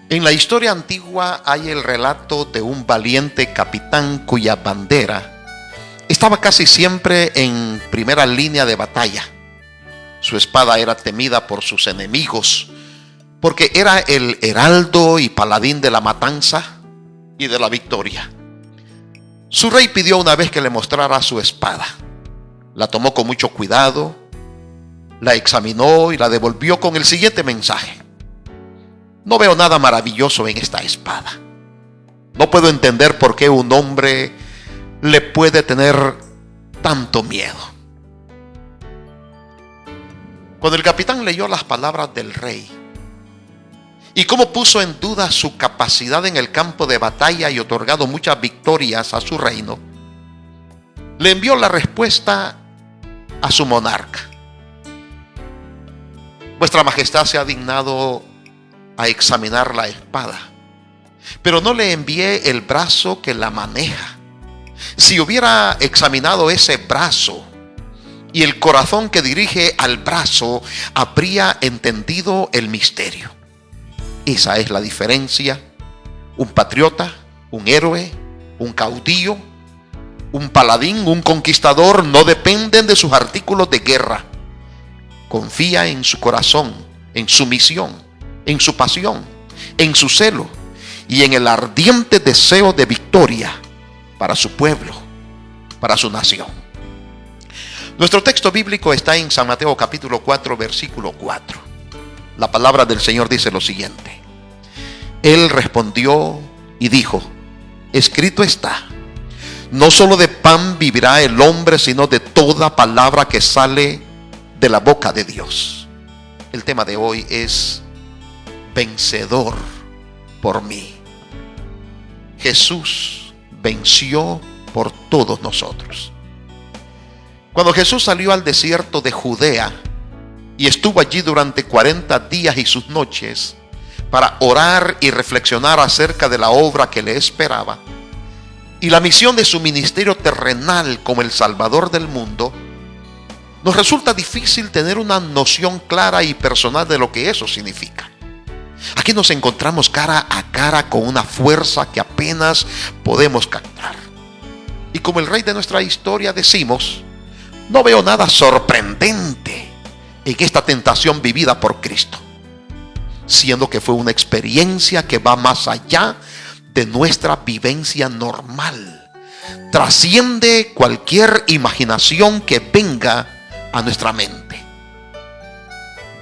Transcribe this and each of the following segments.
En la historia antigua hay el relato de un valiente capitán cuya bandera estaba casi siempre en primera línea de batalla. Su espada era temida por sus enemigos porque era el heraldo y paladín de la matanza y de la victoria. Su rey pidió una vez que le mostrara su espada. La tomó con mucho cuidado, la examinó y la devolvió con el siguiente mensaje: no veo nada maravilloso en esta espada. No puedo entender por qué un hombre le puede tener tanto miedo. Cuando el capitán leyó las palabras del rey y cómo puso en duda su capacidad en el campo de batalla y otorgado muchas victorias a su reino, le envió la respuesta a su monarca: Vuestra Majestad se ha dignado a examinar la espada, pero no le envié el brazo que la maneja. Si hubiera examinado ese brazo y el corazón que dirige al brazo, habría entendido el misterio. Esa es la diferencia. Un patriota, un héroe, un caudillo, un paladín, un conquistador no dependen de sus artículos de guerra. Confía en su corazón, en su misión, en su pasión, en su celo y en el ardiente deseo de victoria para su pueblo, para su nación. Nuestro texto bíblico está en San Mateo capítulo 4, versículo 4. La palabra del Señor dice lo siguiente: Él respondió y dijo: escrito está, no solo de pan vivirá el hombre, sino de toda palabra que sale de la boca de Dios. El tema de hoy es vencedor por mí. Jesús venció por todos nosotros. Cuando Jesús salió al desierto de Judea y estuvo allí durante 40 días y sus noches para orar y reflexionar acerca de la obra que le esperaba y la misión de su ministerio terrenal como el Salvador del mundo, nos resulta difícil tener una noción clara y personal de lo que eso significa. Aquí nos encontramos cara a cara con una fuerza que apenas podemos captar. Y como el rey de nuestra historia decimos, no veo nada sorprendente en esta tentación vivida por Cristo, siendo que fue una experiencia que va más allá de nuestra vivencia normal. Trasciende cualquier imaginación que venga a nuestra mente.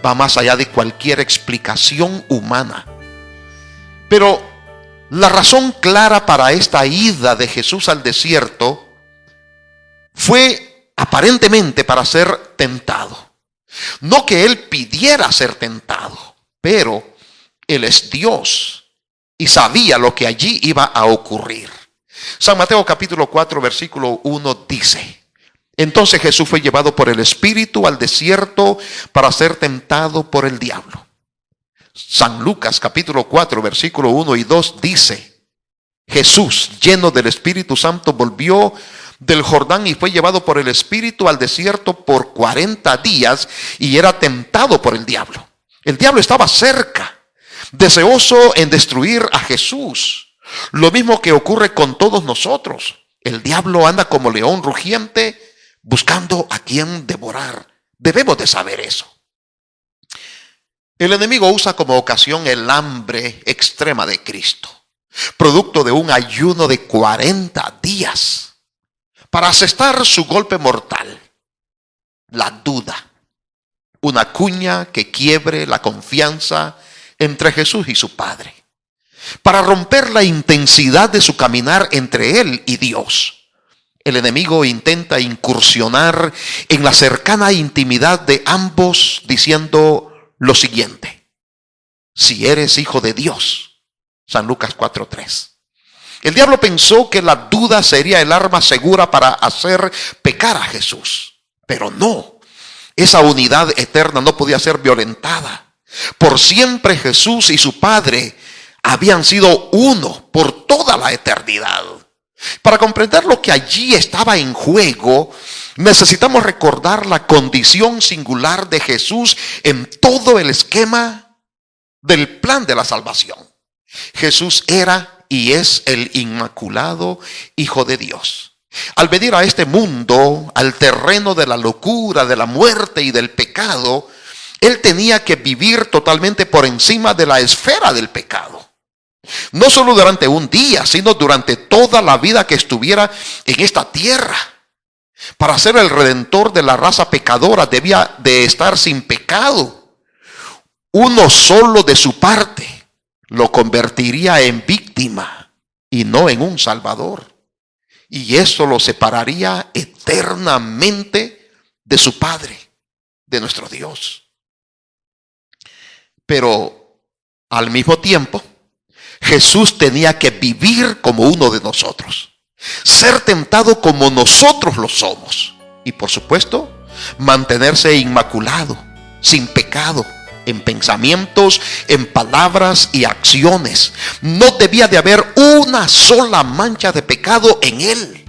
Va más allá de cualquier explicación humana. Pero la razón clara para esta ida de Jesús al desierto fue aparentemente para ser tentado. No que él pidiera ser tentado, pero él es Dios y sabía lo que allí iba a ocurrir. San Mateo capítulo 4 versículo 1 dice: entonces Jesús fue llevado por el Espíritu al desierto para ser tentado por el diablo. San Lucas capítulo 4 versículo 1 y 2 dice: Jesús, lleno del Espíritu Santo, volvió del Jordán y fue llevado por el Espíritu al desierto por 40 días y era tentado por el diablo. El diablo estaba cerca, deseoso en destruir a Jesús. Lo mismo que ocurre con todos nosotros. El diablo anda como león rugiente buscando a quien devorar. Debemos de saber eso. El enemigo usa como ocasión el hambre extrema de Cristo, producto de un ayuno de 40 días, para asestar su golpe mortal: la duda, una cuña que quiebre la confianza entre Jesús y su Padre, para romper la intensidad de su caminar entre él y Dios. El enemigo intenta incursionar en la cercana intimidad de ambos diciendo lo siguiente: si eres hijo de Dios. San Lucas 4:3. El diablo pensó que la duda sería el arma segura para hacer pecar a Jesús, pero no. Esa unidad eterna no podía ser violentada. Por siempre Jesús y su Padre habían sido uno por toda la eternidad. Para comprender lo que allí estaba en juego, necesitamos recordar la condición singular de Jesús en todo el esquema del plan de la salvación. Jesús era y es el inmaculado Hijo de Dios. Al venir a este mundo, al terreno de la locura, de la muerte y del pecado, Él tenía que vivir totalmente por encima de la esfera del pecado. No solo durante un día, sino durante toda la vida que estuviera en esta tierra. Para ser el redentor de la raza pecadora debía de estar sin pecado. Uno solo de su parte lo convertiría en víctima y no en un salvador. Y eso lo separaría eternamente de su Padre, de nuestro Dios. Pero al mismo tiempo, Jesús tenía que vivir como uno de nosotros, ser tentado como nosotros lo somos y, por supuesto, mantenerse inmaculado, sin pecado, en pensamientos, en palabras y acciones. No debía de haber una sola mancha de pecado en Él.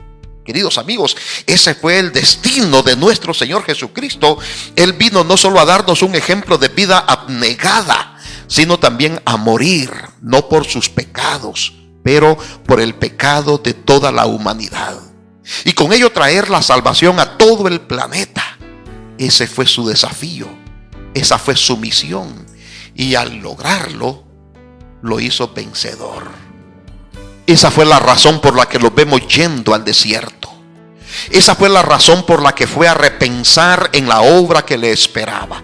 Queridos amigos, ese fue el destino de nuestro Señor Jesucristo. Él vino no solo a darnos un ejemplo de vida abnegada, sino también a morir, no por sus pecados, pero por el pecado de toda la humanidad. Y con ello traer la salvación a todo el planeta. Ese fue su desafío. Esa fue su misión. Y al lograrlo, lo hizo vencedor. Esa fue la razón por la que lo vemos yendo al desierto. Esa fue la razón por la que fue a repensar en la obra que le esperaba.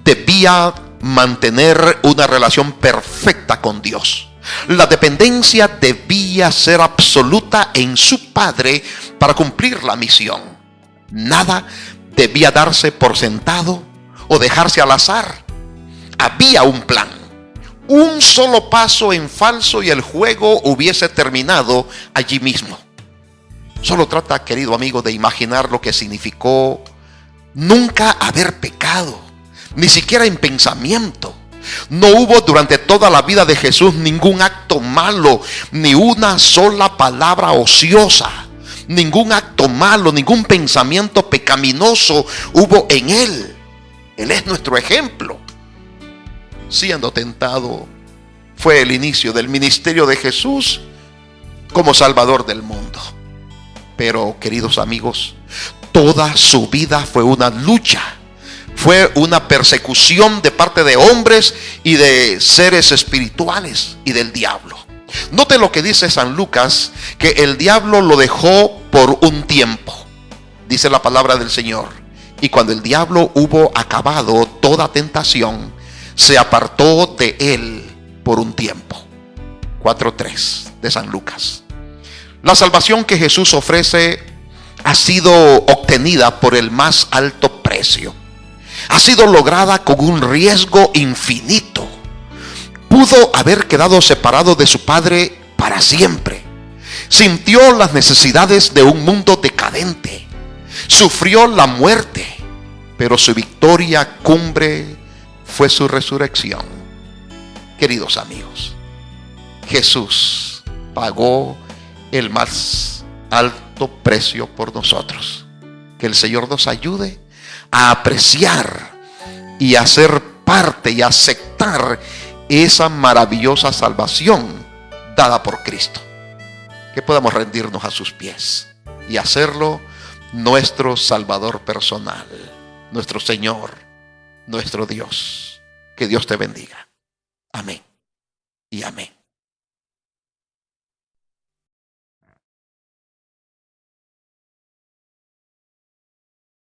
Debía mantener una relación perfecta con Dios. La dependencia debía ser absoluta en su Padre para cumplir la misión. Nada debía darse por sentado o dejarse al azar. Había un plan. Un solo paso en falso y el juego hubiese terminado allí mismo. Solo trata, querido amigo, de imaginar lo que significó nunca haber pecado, ni siquiera en pensamiento. No hubo durante toda la vida de Jesús ningún acto malo, ni una sola palabra ociosa, ningún acto malo, ningún pensamiento pecaminoso hubo en Él. Él es nuestro ejemplo. Siendo tentado, fue el inicio del ministerio de Jesús como Salvador del mundo. Pero, queridos amigos, toda su vida fue una lucha. Fue una persecución de parte de hombres y de seres espirituales y del diablo. Note lo que dice San Lucas, que el diablo lo dejó por un tiempo. Dice la palabra del Señor. Y cuando el diablo hubo acabado toda tentación, se apartó de él por un tiempo. 4:3 de San Lucas. La salvación que Jesús ofrece ha sido obtenida por el más alto precio. Ha sido lograda con un riesgo infinito. Pudo haber quedado separado de su Padre para siempre. Sintió las necesidades de un mundo decadente. Sufrió la muerte, pero su victoria cumbre fue su resurrección. Queridos amigos, Jesús pagó el más alto precio por nosotros. Que el Señor nos ayude a apreciar y a ser parte y aceptar esa maravillosa salvación dada por Cristo. Que podamos rendirnos a sus pies y hacerlo nuestro Salvador personal, nuestro Señor, nuestro Dios. Que Dios te bendiga. Amén.